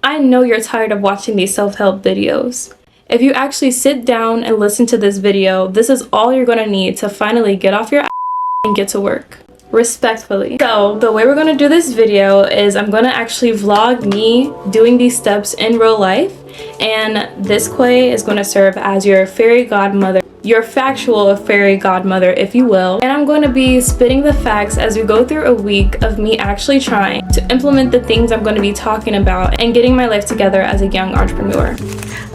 I know you're tired of watching these self-help videos. If you actually sit down and listen to this video, this is all you're gonna need to finally get off your ass and get to work. Respectfully. So the way we're gonna do this video is I'm gonna actually vlog me doing these steps in real life, and this Quay is gonna serve as your fairy godmother, your factual fairy godmother, if you will. And I'm going to be spitting the facts as we go through a week of me actually trying to implement the things I'm going to be talking about and getting my life together as a young entrepreneur.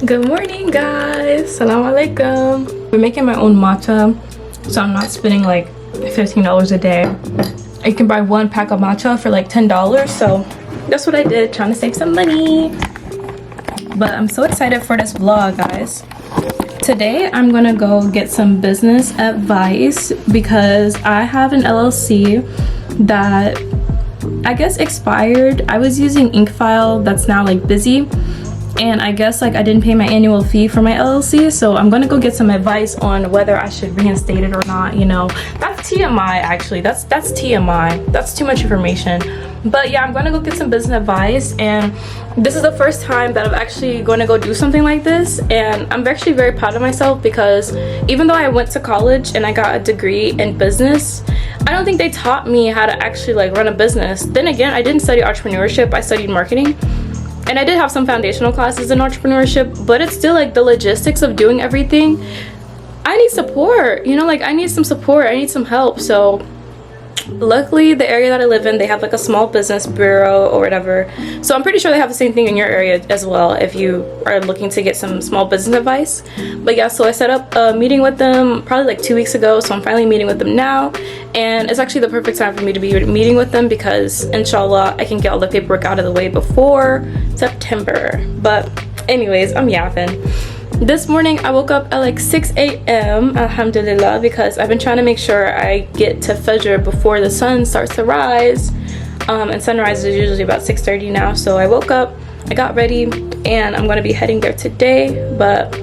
Good morning, guys. Salam alaikum. We're making my own matcha, so I'm not spending like $15 a day. You can buy one pack of matcha for like $10, so that's what I did, trying to save some money. But I'm so excited for this vlog, guys. Today I'm gonna go get some business advice because I have an LLC that I guess expired. I was using Inkfile that's now like busy, and I guess like I didn't pay my annual fee for my LLC, so I'm gonna go get some advice on whether I should reinstate it or not. You know, that's TMI actually. That's TMI. That's too much information. But yeah, I'm gonna go get some business advice, and this is the first time that I'm actually going to go do something like this, and I'm actually very proud of myself because even though I went to college and I got a degree in business, I don't think they taught me how to actually like run a business. Then again, I didn't study entrepreneurship, I studied marketing, and I did have some foundational classes in entrepreneurship, but it's still like the logistics of doing everything. I need support, you know, like I need some support, I need some help. So luckily the area that I live in, they have like a small business bureau or whatever, so I'm pretty sure they have the same thing in your area as well if you are looking to get some small business advice. But yeah, so I set up a meeting with them probably like 2 weeks ago, so I'm finally meeting with them now, and it's actually the perfect time for me to be meeting with them because inshallah I can get all the paperwork out of the way before September. But anyways, I'm yapping. This morning I woke up at like 6 a.m. alhamdulillah, because I've been trying to make sure I get to Fajr before the sun starts to rise, and sunrise is usually about 6:30 now. So I woke up, I got ready, and I'm going to be heading there today. But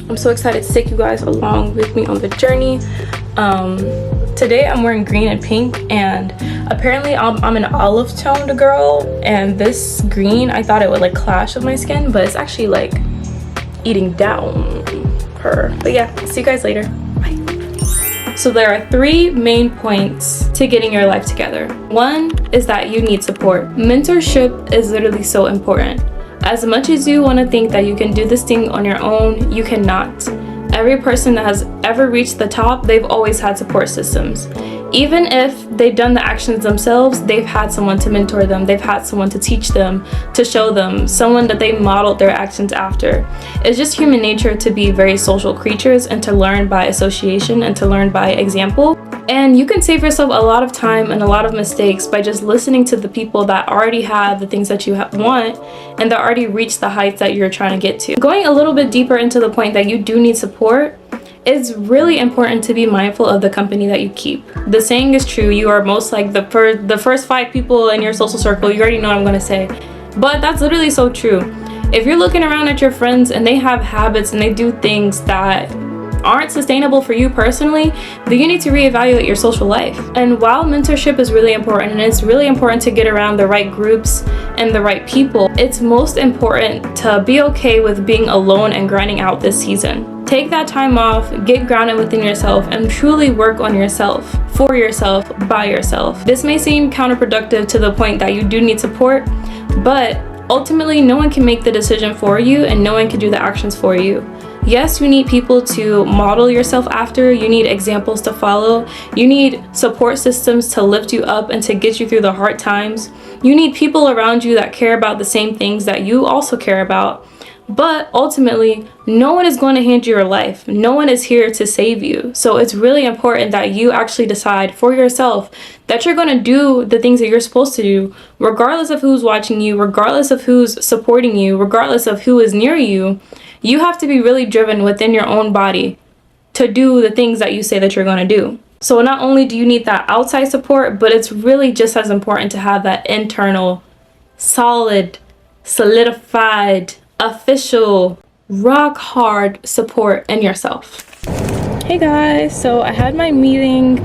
I'm so excited to take you guys along with me on the journey. Today I'm wearing green and pink, and apparently I'm an olive toned girl, and this green I thought it would like clash with my skin, but it's actually like eating down her. But yeah, see you guys later. Bye. So there are 3 main points to getting your life together. One is that you need support. Mentorship is literally so important. As much as you want to think that you can do this thing on your own, you cannot. Every person that has ever reached the top, they've always had support systems. Even if they've done the actions themselves, they've had someone to mentor them, they've had someone to teach them, to show them, someone that they modeled their actions after. It's just human nature to be very social creatures and to learn by association and to learn by example. And you can save yourself a lot of time and a lot of mistakes by just listening to the people that already have the things that you want and that already reached the heights that you're trying to get to. Going a little bit deeper into the point that you do need support, it's really important to be mindful of the company that you keep. The saying is true, you are most like the first 5 people in your social circle. You already know what I'm gonna say, but that's literally so true. If you're looking around at your friends and they have habits and they do things that aren't sustainable for you personally, then you need to reevaluate your social life. And while mentorship is really important, and it's really important to get around the right groups and the right people, it's most important to be okay with being alone and grinding out this season. Take that time off, get grounded within yourself, and truly work on yourself, for yourself, by yourself. This may seem counterproductive to the point that you do need support, but ultimately no one can make the decision for you and no one can do the actions for you. Yes, you need people to model yourself after, you need examples to follow, you need support systems to lift you up and to get you through the hard times. You need people around you that care about the same things that you also care about. But ultimately, no one is going to hand you your life. No one is here to save you. So it's really important that you actually decide for yourself that you're going to do the things that you're supposed to do, regardless of who's watching you, regardless of who's supporting you, regardless of who is near you. You have to be really driven within your own body to do the things that you say that you're going to do. So not only do you need that outside support, but it's really just as important to have that internal, solid, solidified, official, rock hard support in yourself. Hey guys, so I had my meeting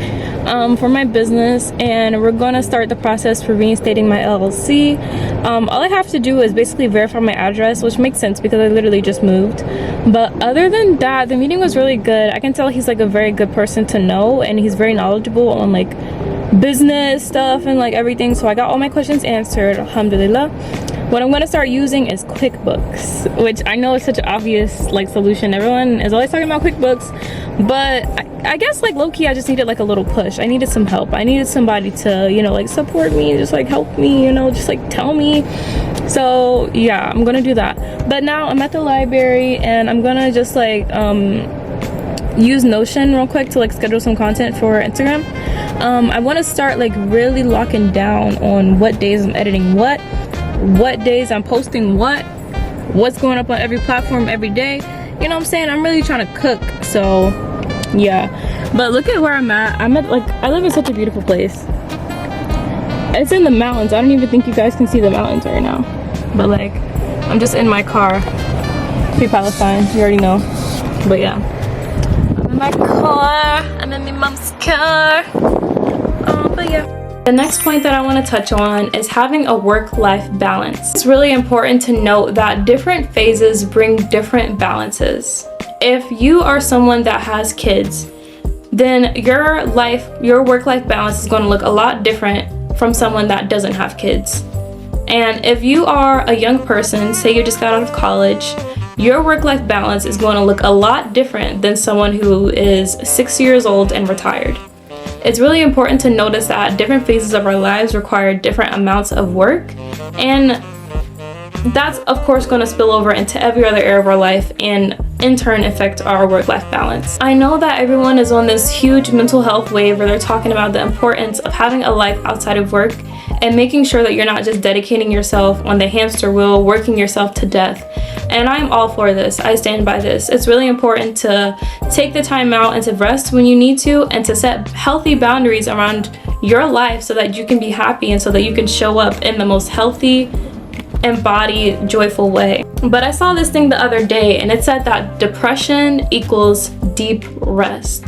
for my business, and we're gonna start the process for reinstating my LLC. All I have to do is basically verify my address, which makes sense because I literally just moved. But other than that, the meeting was really good. I can tell he's like a very good person to know, and he's very knowledgeable on like business stuff and like everything. So I got all my questions answered, alhamdulillah. What I'm going to start using is QuickBooks, which I know is such an obvious like solution. Everyone is always talking about QuickBooks, but I guess like low-key I just needed like a little push. I needed some help. I needed somebody to, you know, like support me, just like help me, you know, just like tell me. So yeah, I'm gonna do that. But now I'm at the library and I'm gonna just like use Notion real quick to like schedule some content for Instagram. I want to start like really locking down on what days I'm editing what days I'm posting what's going up on every platform every day. You know what I'm saying? I'm really trying to cook. So yeah, but look at where I'm at. Like, I live in such a beautiful place. It's in the mountains. I don't even think you guys can see the mountains right now, but like I'm just in my car. Free Palestine, you already know. But yeah, I'm in my car. I'm in my mom's car. But yeah, the next point that I want to touch on is having a work-life balance. It's really important to note that different phases bring different balances. If you are someone that has kids, then your work-life balance is going to look a lot different from someone that doesn't have kids. And if you are a young person, say you just got out of college, your work-life balance is going to look a lot different than someone who is 6 years old and retired. It's really important to notice that different phases of our lives require different amounts of work, and that's of course going to spill over into every other area of our life and in turn affect our work-life balance. I know that everyone is on this huge mental health wave where they're talking about the importance of having a life outside of work and making sure that you're not just dedicating yourself on the hamster wheel, working yourself to death. And I'm all for this. I stand by this. It's really important to take the time out and to rest when you need to, and to set healthy boundaries around your life so that you can be happy and so that you can show up in the most healthy, embodied, joyful way. But I saw this thing the other day and it said that depression equals deep rest.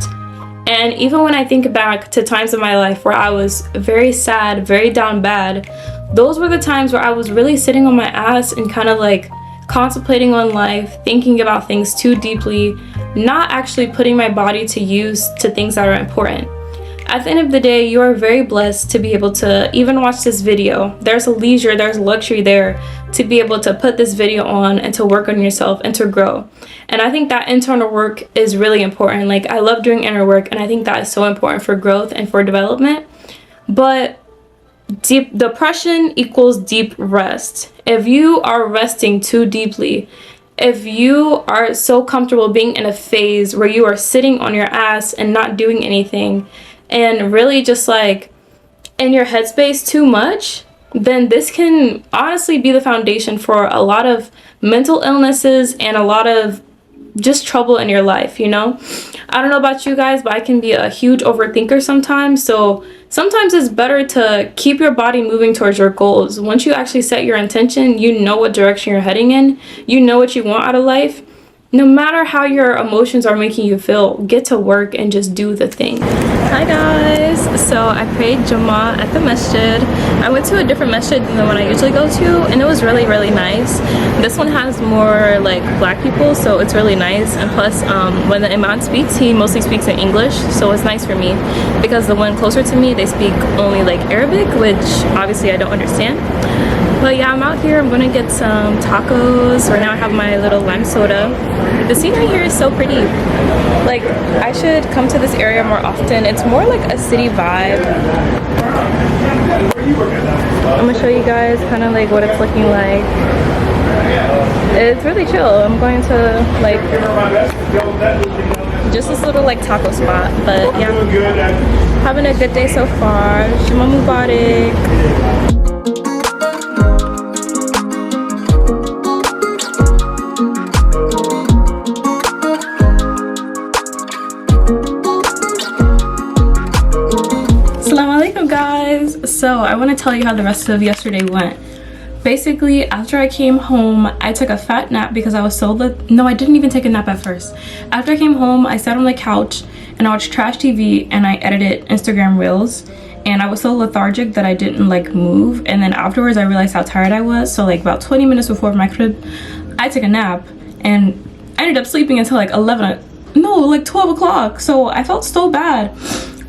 And even when I think back to times in my life where I was very sad, very down bad, those were the times where I was really sitting on my ass and kind of like contemplating on life, thinking about things too deeply, not actually putting my body to use to things that are important. At the end of the day, you are very blessed to be able to even watch this video. There's a leisure, there's luxury there to be able to put this video on and to work on yourself and to grow. And I think that internal work is really important. Like, I love doing inner work, and I think that is so important for growth and for development. But deep depression equals deep rest. If you are resting too deeply, if you are so comfortable being in a phase where you are sitting on your ass and not doing anything and really just like in your headspace too much, then this can honestly be the foundation for a lot of mental illnesses and a lot of just trouble in your life, you know? I don't know about you guys, but I can be a huge overthinker sometimes. So sometimes it's better to keep your body moving towards your goals. Once you actually set your intention, you know what direction you're heading in, you know what you want out of life. No matter how your emotions are making you feel, get to work and just do the thing. Hi guys, so I prayed Jummah at the masjid. I went to a different masjid than the one I usually go to, and it was really, really nice. This one has more like black people, so it's really nice. And plus, when the imam speaks, he mostly speaks in English, so it's nice for me. Because the one closer to me, they speak only like Arabic, which obviously I don't understand. But yeah, I'm out here. I'm gonna get some tacos. Right now I have my little lime soda. The scenery here is so pretty. Like, I should come to this area more often. It's more like a city vibe. I'm gonna show you guys kind of like what it's looking like. It's really chill. I'm going to like just this little like taco spot. But yeah, having a good day so far. Jummah Mubarak. So I want to tell you how the rest of yesterday went. basically after I came home, I took a fat nap because I was so no, I didn't even take a nap at first. After I came home, I sat on the couch and I watched trash TV and I edited Instagram reels, and I was so lethargic that I didn't like move. And then afterwards I realized how tired I was, so like about 20 minutes before my crib, I took a nap and I ended up sleeping until like 12 o'clock. So I felt so bad.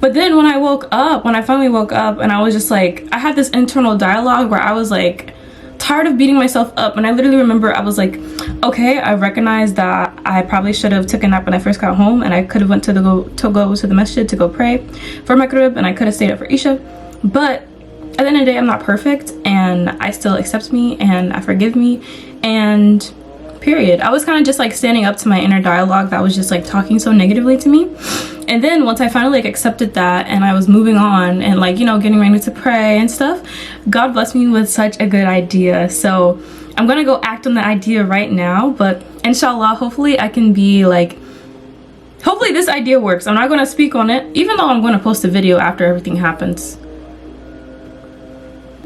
But then when I finally woke up, and I was just like, I had this internal dialogue where I was like tired of beating myself up, and I literally remember I was like, okay, I recognize that I probably should have took a nap when I first got home, and I could have went to go to the masjid to go pray for my crib, and I could have stayed up for Isha. But at the end of the day, I'm not perfect, and I still accept me and I forgive me, and period. I was kind of just like standing up to my inner dialogue that was just like talking so negatively to me. And then once I finally like accepted that and I was moving on and like, you know, getting ready to pray and stuff, God blessed me with such a good idea. So I'm gonna go act on the idea right now, but inshallah, hopefully I can be like, hopefully this idea works. I'm not gonna speak on it, even though I'm gonna post a video after everything happens.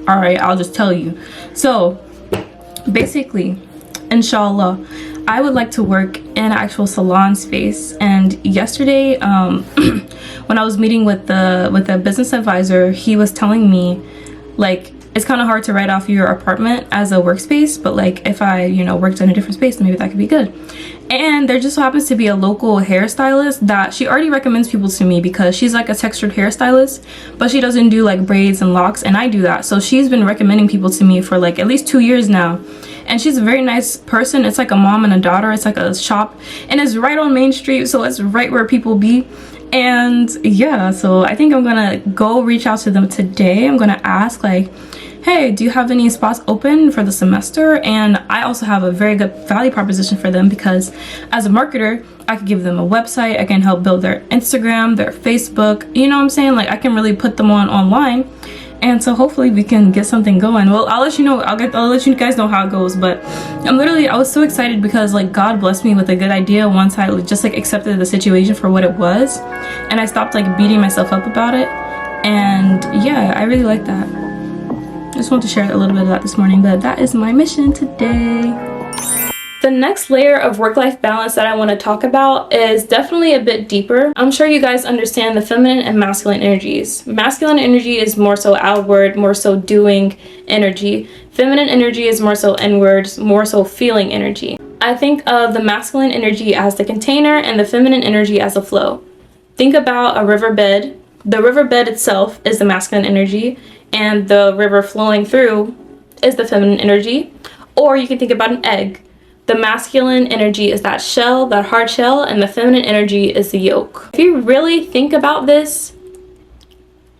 All right, I'll just tell you. So basically, inshallah, I would like to work in an actual salon space. And yesterday, when I was meeting with the business advisor, he was telling me like it's kind of hard to write off your apartment as a workspace, but like if I, you know, worked in a different space, maybe that could be good. And there just so happens to be a local hairstylist that she already recommends people to me because she's like a textured hairstylist, but she doesn't do like braids and locks, and I do that. So she's been recommending people to me for like at least 2 years now. And she's a very nice person. It's like a mom and a daughter. It's like a shop, and it's right on Main Street, so it's right where people be. And yeah, so I think I'm gonna go reach out to them today. I'm gonna ask like, hey, do you have any spots open for the semester? And I also have a very good value proposition for them because as a marketer, I could give them a website. I can help build their Instagram, their Facebook, you know what I'm saying? Like I can really put them on online. And so hopefully we can get something going. Well, I'll let you know, I'll let you guys know how it goes. But I was so excited because like God blessed me with a good idea once I just like accepted the situation for what it was, and I stopped like beating myself up about it. And yeah, I really like that. I just want to share a little bit of that this morning, but that is my mission today. The next layer of work-life balance that I want to talk about is definitely a bit deeper. I'm sure you guys understand the feminine and masculine energies. Masculine energy is more so outward, more so doing energy. Feminine energy is more so inward, more so feeling energy. I think of the masculine energy as the container and the feminine energy as a flow. Think about a riverbed. The riverbed itself is the masculine energy, and the river flowing through is the feminine energy. Or you can think about an egg. The masculine energy is that shell, that hard shell, and the feminine energy is the yolk. If you really think about this,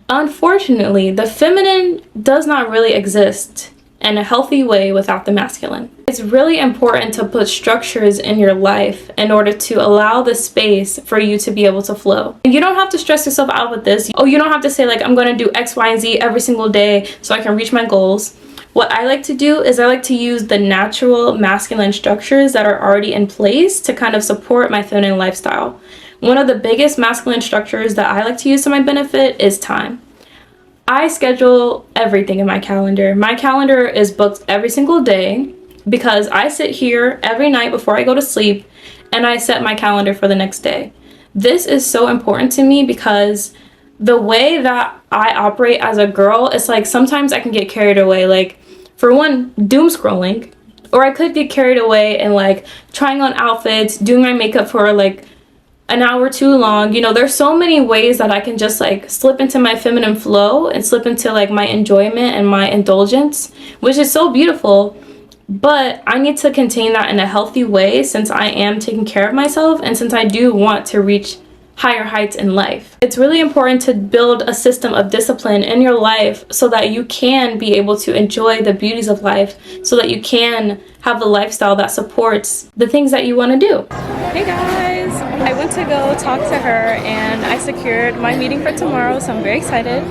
unfortunately, the feminine does not really exist in a healthy way without the masculine. It's really important to put structures in your life in order to allow the space for you to be able to flow. And you don't have to stress yourself out with this. Oh, you don't have to say like, I'm going to do X, Y, and Z every single day so I can reach my goals. What I like to do is I like to use the natural masculine structures that are already in place to kind of support my feminine lifestyle. One of the biggest masculine structures that I like to use to my benefit is time. I schedule everything in my calendar. My calendar is booked every single day because I sit here every night before I go to sleep and I set my calendar for the next day. This is so important to me because the way that I operate as a girl, it's like sometimes I can get carried away. Like, for one, doom scrolling, or I could get carried away and like trying on outfits, doing my makeup for like an hour too long. You know, there's so many ways that I can just like slip into my feminine flow and slip into like my enjoyment and my indulgence, which is so beautiful. But I need to contain that in a healthy way since I am taking care of myself and since I do want to reach higher heights in life. It's really important to build a system of discipline in your life so that you can be able to enjoy the beauties of life, so that you can have a lifestyle that supports the things that you want to do. Hey guys, I went to go talk to her and I secured my meeting for tomorrow, so I'm very excited.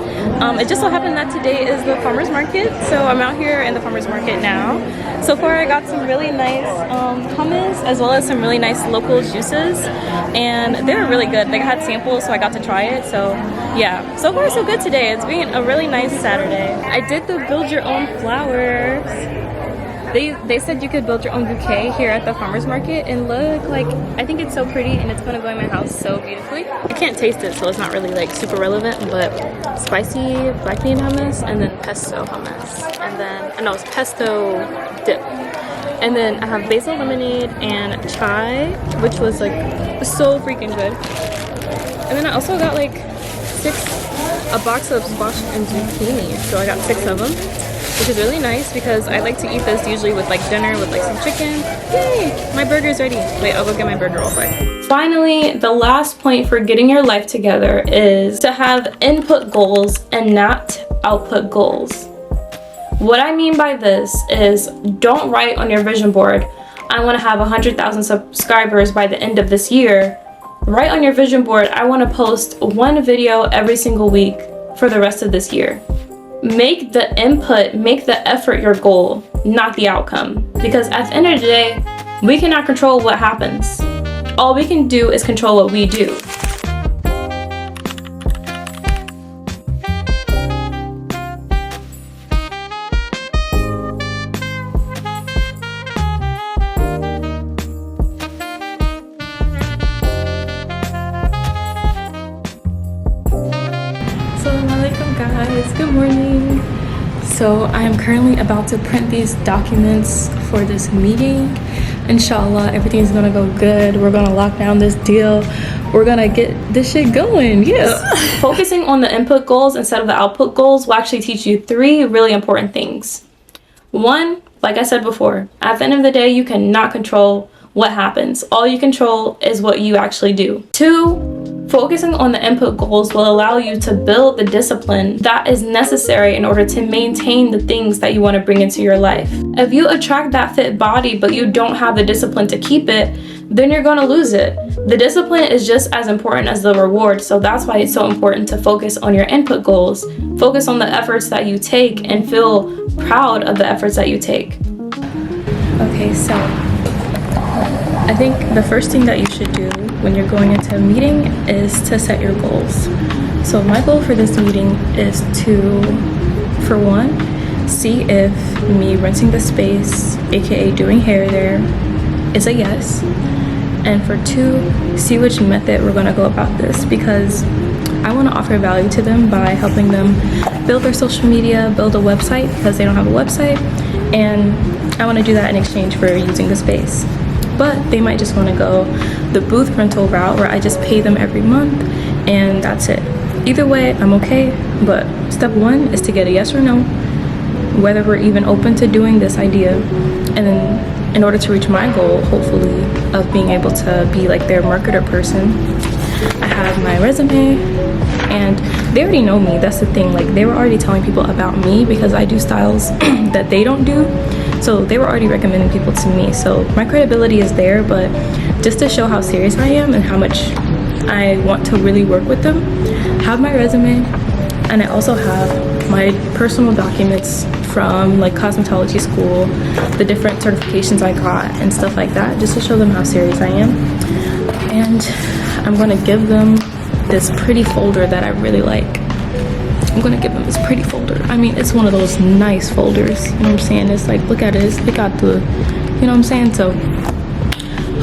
It just so happened that today is the farmer's market, so I'm out here in the farmer's market now. So far I got some really nice hummus as well as some really nice local juices, and they were really good. They had samples, so I got to try it. So yeah, so far so good today. It's been a really nice Saturday. I did the build your own flowers. They said you could build your own bouquet here at the farmer's market, and look, like, I think it's so pretty and it's gonna go in my house so beautifully. I can't taste it, so it's not really like super relevant, but spicy black bean hummus and then pesto hummus. And then, no, it's pesto dip. And then I have basil lemonade and chai, which was like so freaking good. And then I also got like a box of squash and zucchini. So I got 6 of them, which is really nice because I like to eat this usually with like dinner with like some chicken. Yay! My burger's ready. Wait, I'll go get my burger real quick. Finally, the last point for getting your life together is to have input goals and not output goals. What I mean by this is, don't write on your vision board, I want to have 100,000 subscribers by the end of this year. Write on your vision board, I want to post 1 video every single week for the rest of this year. Make the input, make the effort your goal, not the outcome. Because at the end of the day, we cannot control what happens. All we can do is control what we do. Guys, good morning. So I am currently about to print these documents for this meeting. Inshallah, everything's gonna go good. We're gonna lock down this deal. We're gonna get this shit going. Yes. Focusing on the input goals instead of the output goals will actually teach you 3 really important things. 1, like I said before, at the end of the day, you cannot control what happens. All you control is what you actually do. 2, focusing on the input goals will allow you to build the discipline that is necessary in order to maintain the things that you want to bring into your life. If you attract that fit body but you don't have the discipline to keep it, then you're going to lose it. The discipline is just as important as the reward, so that's why it's so important to focus on your input goals. Focus on the efforts that you take and feel proud of the efforts that you take. Okay, so I think the first thing that you should do when you're going into a meeting is to set your goals. So my goal for this meeting is to, for 1, see if me renting the space, aka doing hair there, is a yes. And for 2, see which method we're gonna go about this, because I want to offer value to them by helping them build their social media, build a website because they don't have a website, and I want to do that in exchange for using the space. But they might just want to go the booth rental route where I just pay them every month and that's it. Either way, I'm okay, but step 1 is to get a yes or no, whether we're even open to doing this idea. And then in order to reach my goal, hopefully, of being able to be like their marketer person, I have my resume, and they already know me. That's the thing, like they were already telling people about me because I do styles that they don't do. So they were already recommending people to me. So my credibility is there, but just to show how serious I am and how much I want to really work with them, I have my resume, and I also have my personal documents from like cosmetology school, the different certifications I got and stuff like that, just to show them how serious I am. And I'm gonna give them this pretty folder that I really like. I'm gonna give them this pretty folder. I mean, it's one of those nice folders, you know what I'm saying? It's like, look at it, it got the, you know what I'm saying? So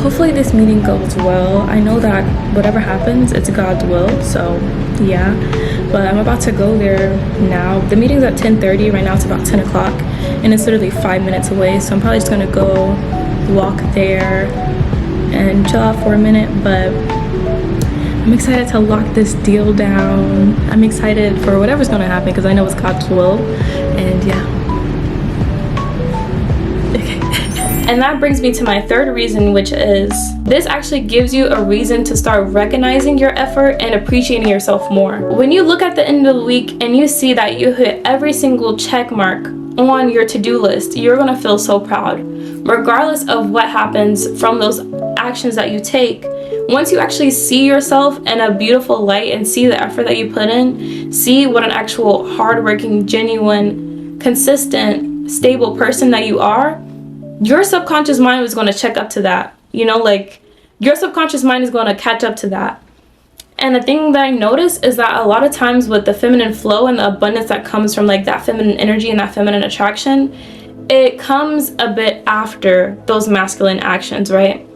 hopefully this meeting goes well. I know that whatever happens, it's God's will, so yeah. But I'm about to go there now. The meeting's at 10:30, right now it's about 10 o'clock, and it's literally 5 minutes away, so I'm probably just gonna go walk there and chill out for a minute, but I'm excited to lock this deal down. I'm excited for whatever's gonna happen because I know it's God's will, and yeah. And that brings me to my 3rd reason, which is this actually gives you a reason to start recognizing your effort and appreciating yourself more. When you look at the end of the week and you see that you hit every single check mark on your to-do list, you're gonna feel so proud. Regardless of what happens from those actions that you take, once you actually see yourself in a beautiful light and see the effort that you put in, see what an actual hardworking, genuine, consistent, stable person that you are, your subconscious mind is going to check up to that. You know, like your subconscious mind is going to catch up to that. And the thing that I notice is that a lot of times with the feminine flow and the abundance that comes from like that feminine energy and that feminine attraction, it comes a bit after those masculine actions, right?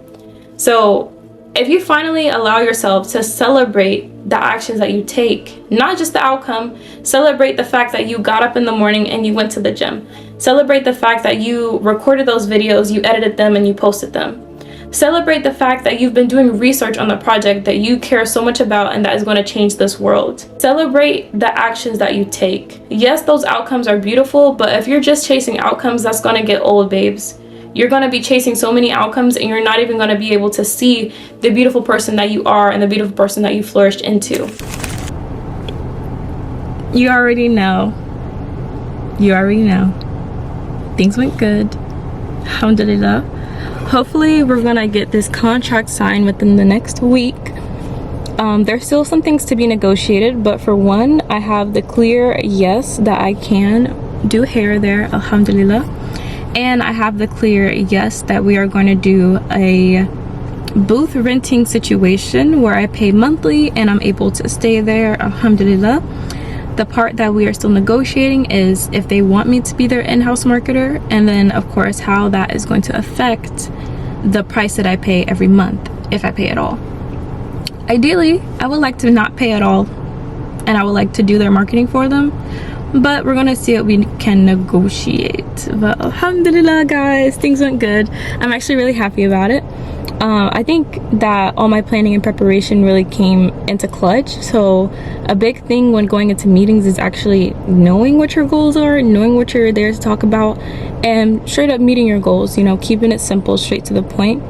So if you finally allow yourself to celebrate the actions that you take, not just the outcome, celebrate the fact that you got up in the morning and you went to the gym. Celebrate the fact that you recorded those videos, you edited them, and you posted them. Celebrate the fact that you've been doing research on the project that you care so much about and that is going to change this world. Celebrate the actions that you take. Yes, those outcomes are beautiful, but if you're just chasing outcomes, that's going to get old, babes. You're going to be chasing so many outcomes and you're not even going to be able to see the beautiful person that you are and the beautiful person that you flourished into. You already know. You already know. Things went good. Alhamdulillah. Hopefully we're going to get this contract signed within the next week. There's still some things to be negotiated, but for one, I have the clear yes that I can do hair there, alhamdulillah. And I have the clear yes that we are going to do a booth renting situation where I pay monthly and I'm able to stay there, alhamdulillah. The part that we are still negotiating is if they want me to be their in-house marketer, and then of course how that is going to affect the price that I pay every month, if I pay at all. Ideally, I would like to not pay at all and I would like to do their marketing for them, but we're gonna see what we can negotiate. But alhamdulillah guys, things went good. I'm actually really happy about it. I think that all my planning and preparation really came into clutch. So a big thing when going into meetings is actually knowing what your goals are, knowing what you're there to talk about, and straight up meeting your goals, you know, keeping it simple, straight to the point.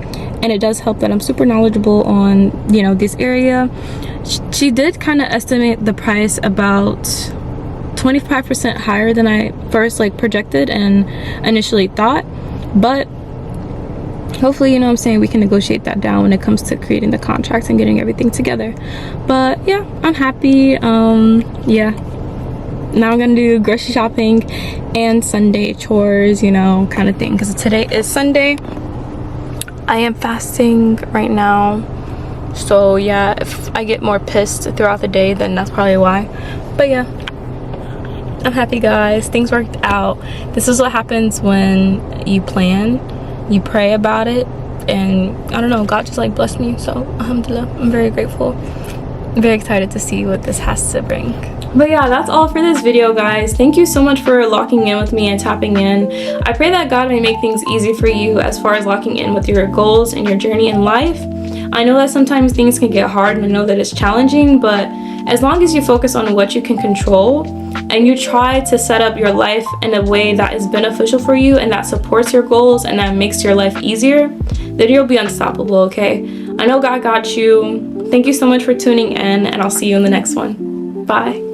And it does help that I'm super knowledgeable on, you know, this area. She did kind of estimate the price about 25% higher than I first projected and initially thought, but hopefully, you know what I'm saying, we can negotiate that down when it comes to creating the contracts and getting everything together. But yeah, I'm happy. Yeah, now I'm gonna do grocery shopping and Sunday chores, you know, kind of thing, because today is Sunday. I am fasting right now, so yeah, if I get more pissed throughout the day, then that's probably why. But yeah, I'm happy guys, things worked out. This is what happens when you plan, you pray about it, and I don't know, God just blessed me. So alhamdulillah, I'm very grateful. I'm very excited to see what this has to bring. But yeah, that's all for this video guys. Thank you so much for locking in with me and tapping in. I pray that God may make things easy for you as far as locking in with your goals and your journey in life. I know that sometimes things can get hard and I know that it's challenging, but as long as you focus on what you can control and you try to set up your life in a way that is beneficial for you and that supports your goals and that makes your life easier, then you'll be unstoppable, okay? I know God got you. Thank you so much for tuning in, and I'll see you in the next one. Bye.